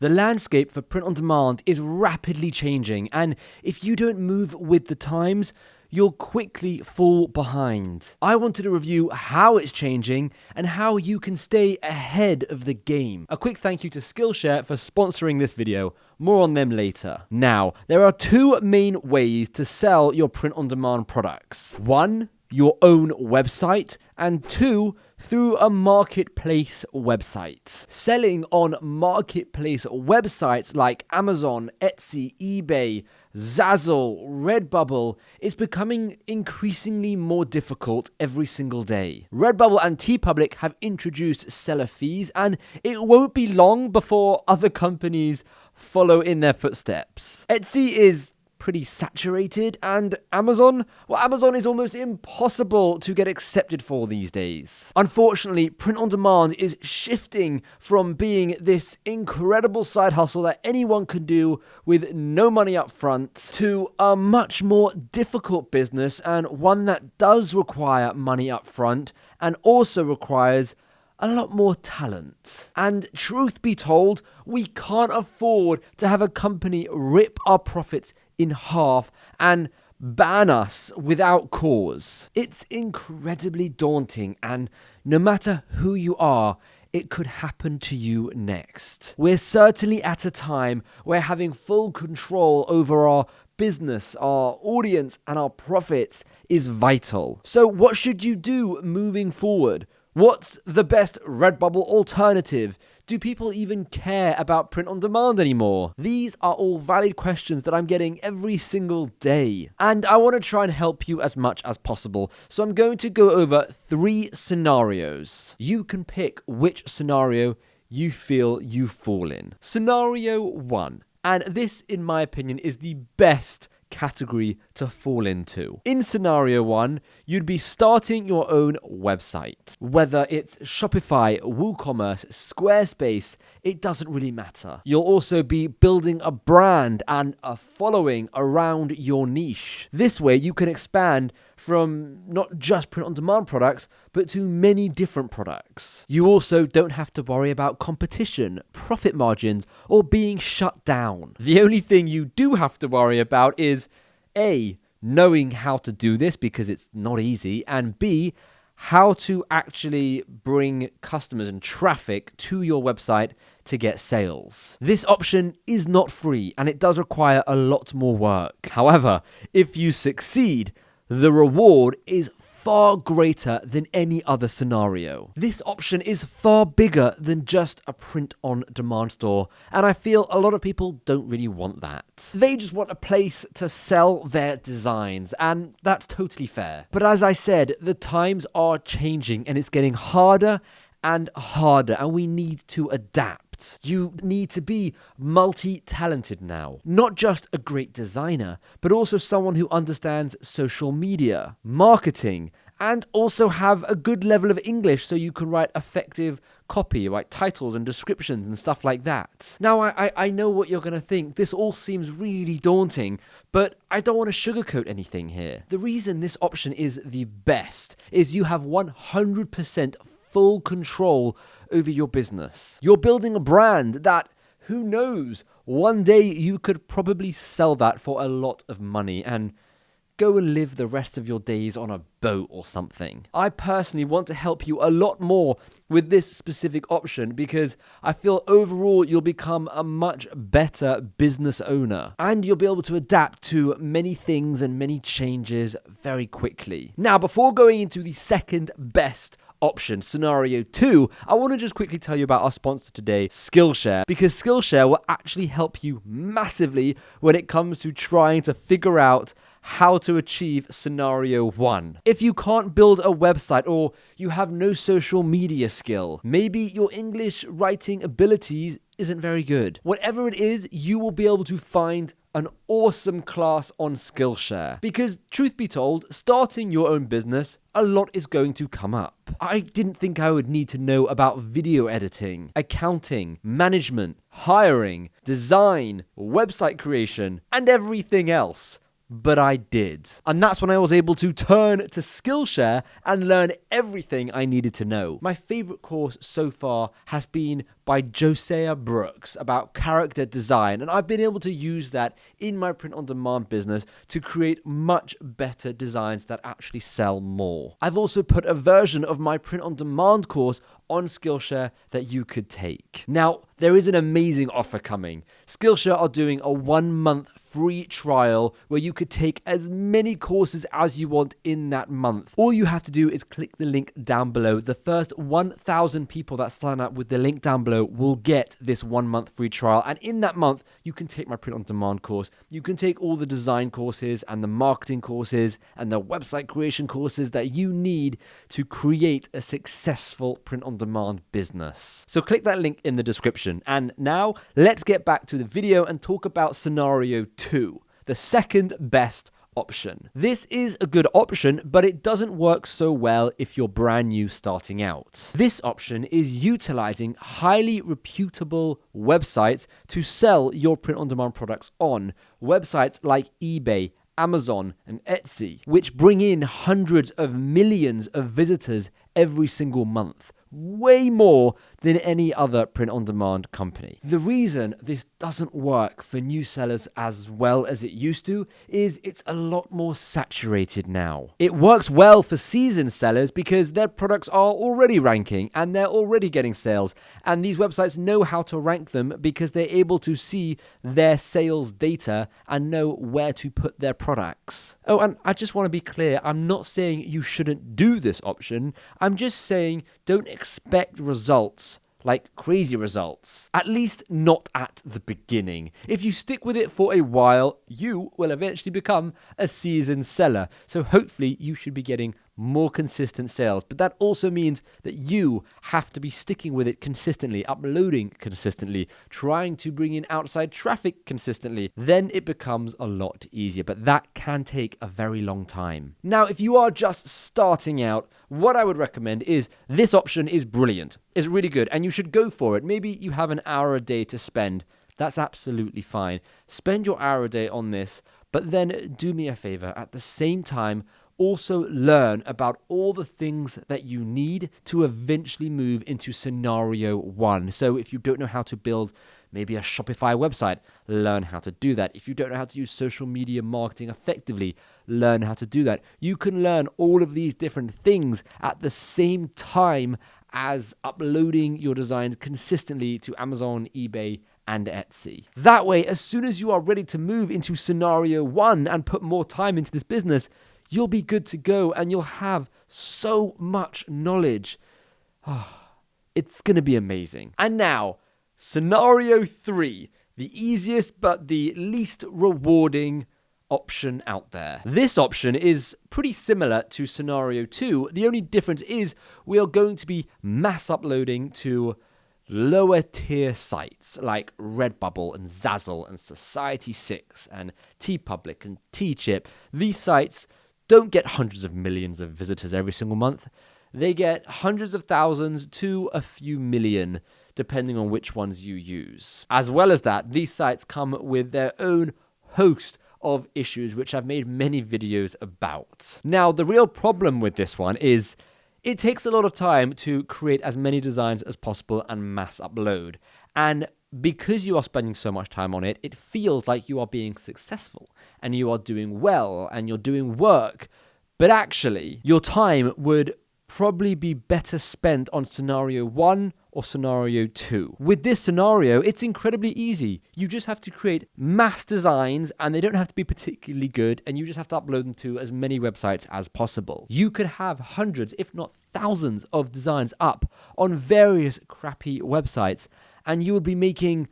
The landscape for print on demand is rapidly changing, and if you don't move with the times, you'll quickly fall behind. I wanted to review how it's changing and how you can stay ahead of the game. A quick thank you to Skillshare for sponsoring this video. More on them later. Now, there are two main ways to sell your print on demand products. One, your own website, and two, through a marketplace website. Selling on marketplace websites like Amazon, Etsy, eBay, Zazzle, Redbubble is becoming increasingly more difficult every single day. Redbubble and TeePublic have introduced seller fees, and it won't be long before other companies follow in their footsteps. Etsy is pretty saturated, and Amazon is almost impossible to get accepted for these days. Unfortunately, print on demand is shifting from being this incredible side hustle that anyone can do with no money up front to a much more difficult business, and one that does require money up front and also requires a lot more talent. And truth be told, we can't afford to have a company rip our profits in half and ban us without cause. It's incredibly daunting, and no matter who you are, it could happen to you next. We're certainly at a time where having full control over our business, our audience, and our profits is vital. So what should you do moving forward? What's the best Redbubble alternative? Do people even care about print on demand anymore? These are all valid questions that I'm getting every single day. And I want to try and help you as much as possible. So I'm going to go over 3 scenarios. You can pick which scenario you feel you fall in. Scenario 1. And this, in my opinion, is the best category to fall into. In scenario 1, you'd be starting your own website. Whether it's Shopify, WooCommerce, Squarespace, it doesn't really matter. You'll also be building a brand and a following around your niche. This way you can expand from not just print on demand products, but to many different products. You also don't have to worry about competition, profit margins, or being shut down. The only thing you do have to worry about is A, knowing how to do this because it's not easy, and B, how to actually bring customers and traffic to your website to get sales. This option is not free, and it does require a lot more work. However, if you succeed, the reward is far greater than any other scenario. This option is far bigger than just a print-on-demand store, and I feel a lot of people don't really want that. They just want a place to sell their designs, and that's totally fair. But as I said, the times are changing, and it's getting harder and harder, and we need to adapt. You need to be multi-talented now. Not just a great designer, but also someone who understands social media, marketing, and also have a good level of English so you can write effective copy, like titles and descriptions and stuff like that. Now, I know what you're going to think. This all seems really daunting, but I don't want to sugarcoat anything here. The reason this option is the best is you have 100% full control over your business. You're building a brand that, who knows, one day you could probably sell that for a lot of money and go and live the rest of your days on a boat or something. I personally want to help you a lot more with this specific option because I feel overall you'll become a much better business owner and you'll be able to adapt to many things and many changes very quickly. Now, before going into the second best option, scenario 2, I want to just quickly tell you about our sponsor today, Skillshare, because Skillshare will actually help you massively when it comes to trying to figure out how to achieve scenario 1. If you can't build a website or you have no social media skill, maybe your English writing abilities isn't very good. Whatever it is, you will be able to find an awesome class on Skillshare. Because truth be told, starting your own business, a lot is going to come up. I didn't think I would need to know about video editing, accounting, management, hiring, design, website creation, and everything else. but I did. And that's when I was able to turn to Skillshare and learn everything I needed to know. My favorite course so far has been by Josiah Brooks about character design, and I've been able to use that in my print-on-demand business to create much better designs that actually sell more. I've also put a version of my print-on-demand course on Skillshare that you could take. Now, there is an amazing offer coming. Skillshare are doing a 1-month free trial where you could take as many courses as you want in that month. All you have to do is click the link down below. The first 1,000 people that sign up with the link down below will get this 1-month free trial. And in that month, you can take my print-on-demand course. You can take all the design courses and the marketing courses and the website creation courses that you need to create a successful print-on-demand business. So click that link in the description. And now let's get back to the video and talk about scenario 2, the second best option. This is a good option, but it doesn't work so well if you're brand new starting out. This option is utilizing highly reputable websites to sell your print-on-demand products on. Websites like eBay, Amazon, and Etsy, which bring in hundreds of millions of visitors every single month. Way more than any other print-on-demand company. The reason this doesn't work for new sellers as well as it used to is it's a lot more saturated now. It works well for seasoned sellers because their products are already ranking and they're already getting sales, and these websites know how to rank them because they're able to see their sales data and know where to put their products. Oh, and I just want to be clear, I'm not saying you shouldn't do this option. I'm just saying don't expect results, like crazy results. At least not at the beginning. If you stick with it for a while, you will eventually become a seasoned seller. So hopefully you should be getting more consistent sales. But that also means that you have to be sticking with it consistently, uploading consistently, trying to bring in outside traffic consistently. Then it becomes a lot easier, but that can take a very long time. Now, if you are just starting out, what I would recommend is this option is brilliant. It's really good and you should go for it. Maybe you have an hour a day to spend. That's absolutely fine. Spend your hour a day on this, but then do me a favor. At the same time, also learn about all the things that you need to eventually move into scenario 1. So if you don't know how to build maybe a Shopify website, learn how to do that. If you don't know how to use social media marketing effectively, learn how to do that. You can learn all of these different things at the same time as uploading your designs consistently to Amazon, eBay, and Etsy. That way, as soon as you are ready to move into scenario 1 and put more time into this business, you'll be good to go and you'll have so much knowledge. It's going to be amazing. And now, scenario 3, the easiest but the least rewarding option out there. This option is pretty similar to scenario 2. The only difference is we are going to be mass uploading to lower tier sites like Redbubble and Zazzle and Society6 and TeePublic and Teechip. These sites don't get hundreds of millions of visitors every single month. They get hundreds of thousands to a few million, depending on which ones you use. As well as that, these sites come with their own host of issues, which I've made many videos about. Now, the real problem with this one is it takes a lot of time to create as many designs as possible and mass upload. And because you are spending so much time on it, it feels like you are being successful and you are doing well and you're doing work. But actually, your time would probably be better spent on scenario 1 or scenario 2. With this scenario, it's incredibly easy. You just have to create mass designs and they don't have to be particularly good, and you just have to upload them to as many websites as possible. You could have hundreds, if not thousands, of designs up on various crappy websites, and you would be making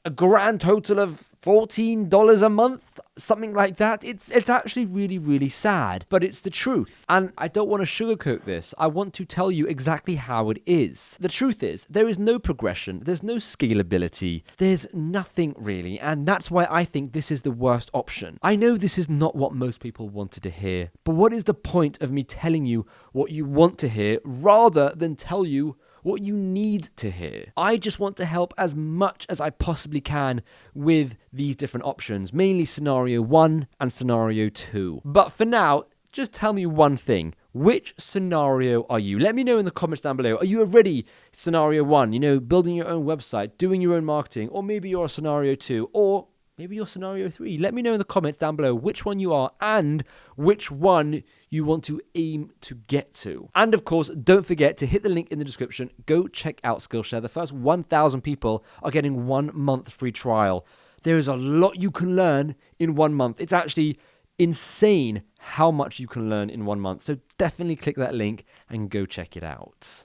a grand total of $14 a month, something like that. It's actually really, really sad, but it's the truth. And I don't want to sugarcoat this. I want to tell you exactly how it is. The truth is, there is no progression, there's no scalability, there's nothing really, and that's why I think this is the worst option. I know this is not what most people wanted to hear, but what is the point of me telling you what you want to hear rather than tell you what you need to hear. I just want to help as much as I possibly can with these different options, mainly scenario 1 and scenario 2. But for now, just tell me one thing. Which scenario are you? Let me know in the comments down below. Are you already scenario 1, building your own website, doing your own marketing, or maybe you're a scenario 2, or maybe you're scenario 3. Let me know in the comments down below which one you are and which one you want to aim to get to. And of course, don't forget to hit the link in the description. Go check out Skillshare. The first 1,000 people are getting 1 month free trial. There is a lot you can learn in 1 month. It's actually insane how much you can learn in 1 month. So definitely click that link and go check it out.